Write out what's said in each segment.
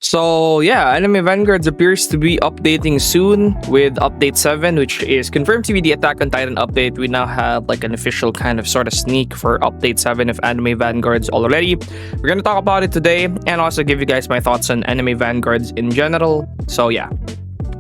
So yeah, Anime Vanguards appears to be updating soon with update 7, which is confirmed to be the Attack on Titan update. We now have like an official kind of sort of sneak for update 7 of Anime Vanguards already. We're gonna talk about it today and also give you guys my thoughts on Anime Vanguards in general. So yeah.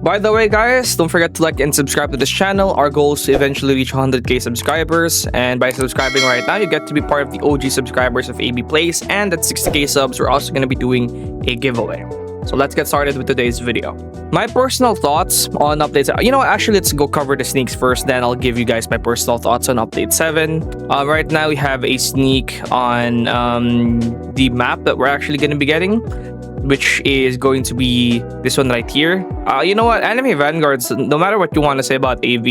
By the way, guys, don't forget to like and subscribe to this channel. Our goal is to eventually reach 100k subscribers, and by subscribing right now, you get to be part of the OG subscribers of AB Plays, and at 60k subs, we're also going to be doing a giveaway. So let's get started with today's video. My personal thoughts on updates. Actually, let's go cover the sneaks first, then I'll give you guys my personal thoughts on update 7. Right now, we have a sneak on the map that we're actually going to be getting, which is going to be this one right here. You know what? Anime Vanguards, no matter what you want to say about AV,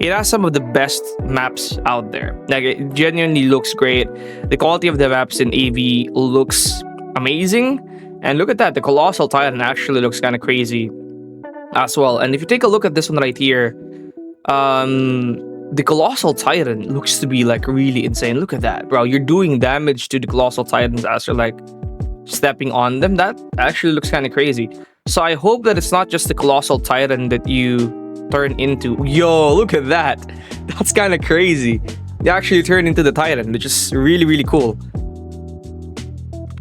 it has some of the best maps out there. Like, it genuinely looks great. The quality of the maps in AV looks amazing. And look at that, the Colossal Titan actually looks kind of crazy as well. And if you take a look at this one right here, the Colossal Titan looks to be like really insane. Look at that, bro. You're doing damage to the Colossal Titans as you're like stepping on them. That actually looks kind of crazy. So I hope that it's not just the Colossal Titan that you turn into. Yo, look at that. That's kind of crazy. You actually turn into the Titan, which is really, really cool.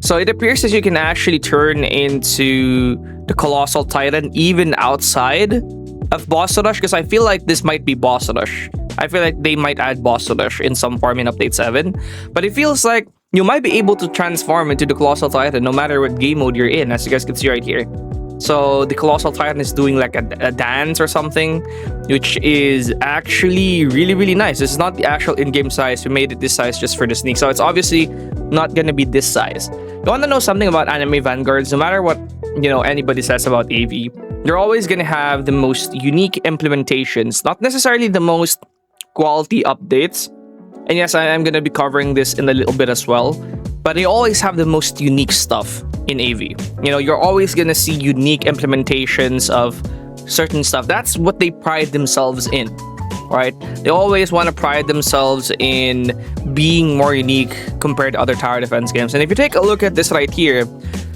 So it appears that you can actually turn into the Colossal Titan even outside of Boss Rush, because I feel like this might be Boss Rush. I feel like they might add Boss Rush in some form in Update 7. But it feels like you might be able to transform into the Colossal Titan no matter what game mode you're in, as you guys can see right here. So the Colossal Titan is doing like a dance or something, which is actually really, really nice. This is not the actual in-game size. We made it this size just for the sneak. So it's obviously not going to be this size. You want to know something about Anime Vanguards? No matter what, anybody says about AV, they're always going to have the most unique implementations, not necessarily the most quality updates. And yes, I am going to be covering this in a little bit as well. But they always have the most unique stuff in AV. You're always going to see unique implementations of certain stuff. That's what they pride themselves in, right? They always want to pride themselves in being more unique compared to other tower defense games. And if you take a look at this right here,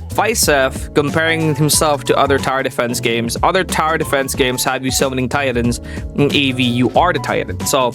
Fisef comparing himself to other tower defense games. Other tower defense games have you summoning titans. In AV, you are the titan. So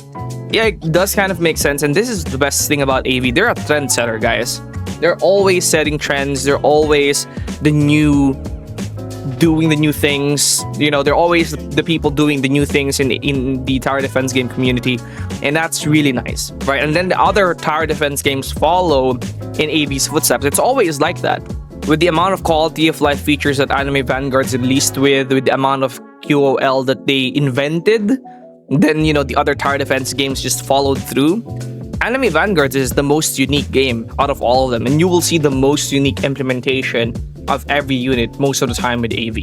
yeah, it does kind of make sense. And this is the best thing about AV. They're a trendsetter, guys. They're always setting trends. They're always doing the new things. They're always the people doing the new things in the tower defense game community. And that's really nice, right? And then the other tower defense games follow in AV's footsteps. It's always like that. With the amount of quality of life features that Anime Vanguards released with the amount of QOL that they invented, then the other tower defense games just followed through. Anime Vanguards is the most unique game out of all of them, and you will see the most unique implementation of every unit most of the time with AV.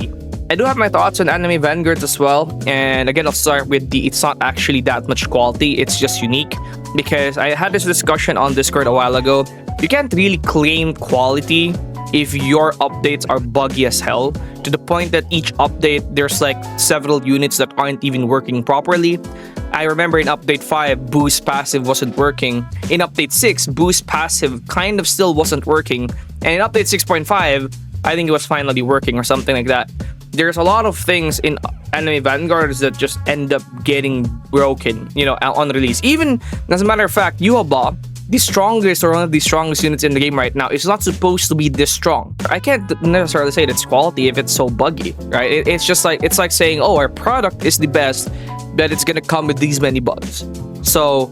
I do have my thoughts on Anime Vanguards as well, and again, I'll start with it's not actually that much quality, it's just unique, because I had this discussion on Discord a while ago. You can't really claim quality if your updates are buggy as hell, to the point that each update there's like several units that aren't even working properly. I remember in update 5, boost passive wasn't working. In update 6, boost passive kind of still wasn't working. And in update 6.5, I think it was finally working or something like that. There's a lot of things in Anime Vanguards that just end up getting broken, on release. Even, as a matter of fact, Yuaba, the strongest or one of the strongest units in the game right now, is not supposed to be this strong. I can't necessarily say it's quality if it's so buggy, right? It's like saying, oh, our product is the best, but it's gonna come with these many bugs. So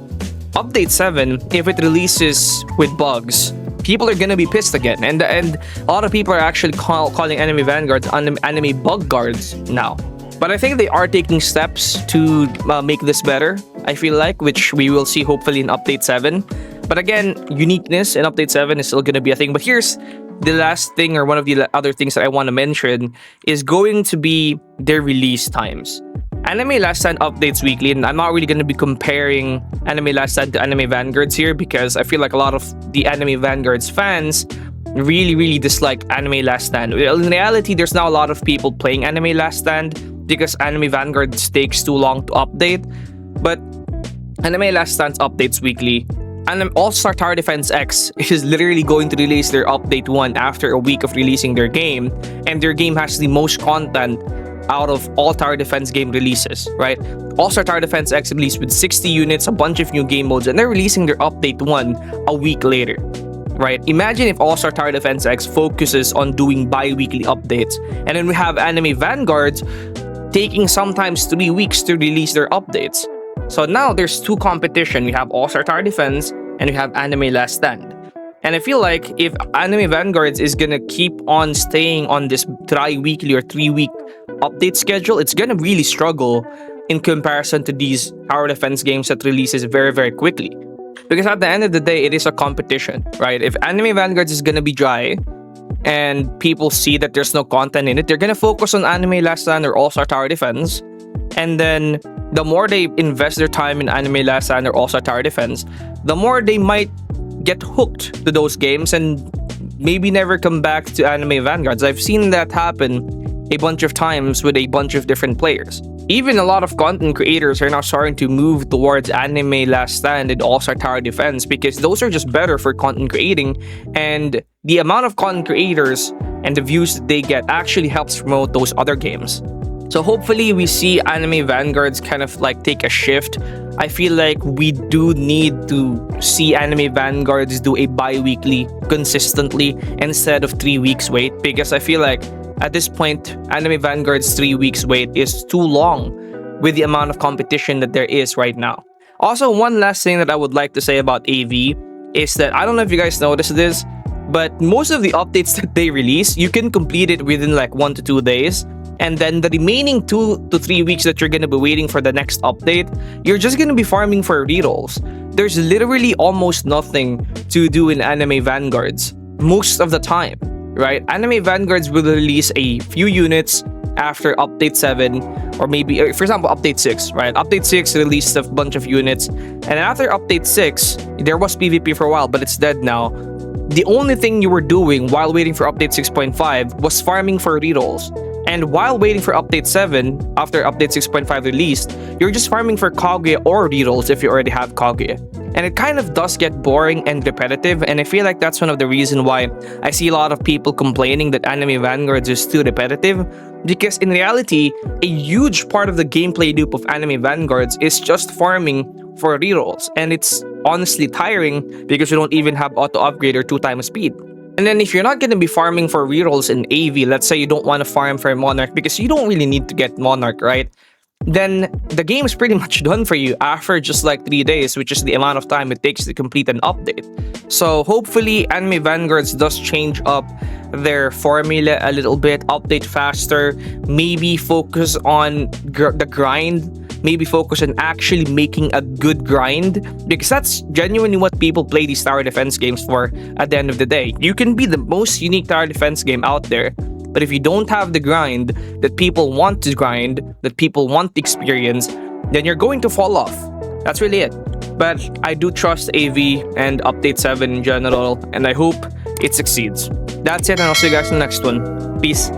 update 7, if it releases with bugs, people are gonna be pissed again, and a lot of people are actually calling Anime Vanguards anime bug guards now. But I think they are taking steps to make this better, I feel like, which we will see hopefully in update 7. But again, uniqueness in update 7 is still going to be a thing. But here's the last thing, or one of the other things that I want to mention, is going to be their release times. Anime Last Stand updates weekly, and I'm not really going to be comparing Anime Last Stand to Anime Vanguards here, because I feel like a lot of the Anime Vanguards fans really, really dislike Anime Last Stand. Well, in reality, there's now a lot of people playing Anime Last Stand because Anime Vanguards takes too long to update. But Anime Last Stand's updates weekly, And All-Star Tower Defense X is literally going to release their update 1 after a week of releasing their game, and their game has the most content out of all tower defense game releases, right? All-Star Tower Defense X released with 60 units, a bunch of new game modes, and they're releasing their update 1 a week later, right? Imagine if All-Star Tower Defense X focuses on doing bi-weekly updates, and then we have Anime Vanguards taking sometimes 3 weeks to release their updates. So now there's two competition. We have All-Star Tower Defense and we have Anime Last Stand. And I feel like if Anime Vanguards is gonna keep on staying on this tri-weekly or 3-week update schedule, it's gonna really struggle in comparison to these tower defense games that releases very, very quickly. Because at the end of the day, it is a competition, right? If Anime Vanguards is gonna be dry and people see that there's no content in it, they're gonna focus on Anime Last Stand or All-Star Tower Defense. And then the more they invest their time in Anime Last Stand or All-Star Tower Defense, the more they might get hooked to those games and maybe never come back to Anime Vanguards. I've seen that happen a bunch of times with a bunch of different players. Even a lot of content creators are now starting to move towards Anime Last Stand and All-Star Tower Defense because those are just better for content creating, and the amount of content creators and the views that they get actually helps promote those other games. So hopefully we see Anime Vanguards kind of like take a shift. I feel like we do need to see Anime Vanguards do a bi-weekly consistently instead of 3 weeks wait, because I feel like at this point, Anime Vanguard's 3 weeks wait is too long with the amount of competition that there is right now. Also, one last thing that I would like to say about AV is that I don't know if you guys noticed this, but most of the updates that they release, you can complete it within like 1 to 2 days. And then the remaining 2 to 3 weeks that you're going to be waiting for the next update, you're just going to be farming for rerolls. There's literally almost nothing to do in Anime Vanguards most of the time, right? Anime Vanguards will release a few units after update 7, or maybe, for example, update 6, right? Update 6 released a bunch of units, and after update 6, there was PvP for a while, but it's dead now. The only thing you were doing while waiting for update 6.5 was farming for rerolls. And while waiting for update 7, after update 6.5 released, you're just farming for Kaguya or rerolls if you already have Kaguya. And it kind of does get boring and repetitive, and I feel like that's one of the reasons why I see a lot of people complaining that Anime Vanguards is too repetitive, because in reality, a huge part of the gameplay loop of Anime Vanguards is just farming for rerolls, and it's honestly tiring because you don't even have auto upgrade or 2 times speed. And then if you're not going to be farming for rerolls in AV, let's say you don't want to farm for Monarch because you don't really need to get Monarch, right? Then the game is pretty much done for you after just like 3 days, which is the amount of time it takes to complete an update. So hopefully Anime Vanguards does change up their formula a little bit, update faster, maybe focus on the grind, maybe focus on actually making a good grind, because that's genuinely what people play these tower defense games for at the end of the day. You can be the most unique tower defense game out there, but if you don't have the grind that people want to grind, that people want to experience, then you're going to fall off. That's really it. But I do trust AV and Update 7 in general, and I hope it succeeds. That's it, and I'll see you guys in the next one. Peace.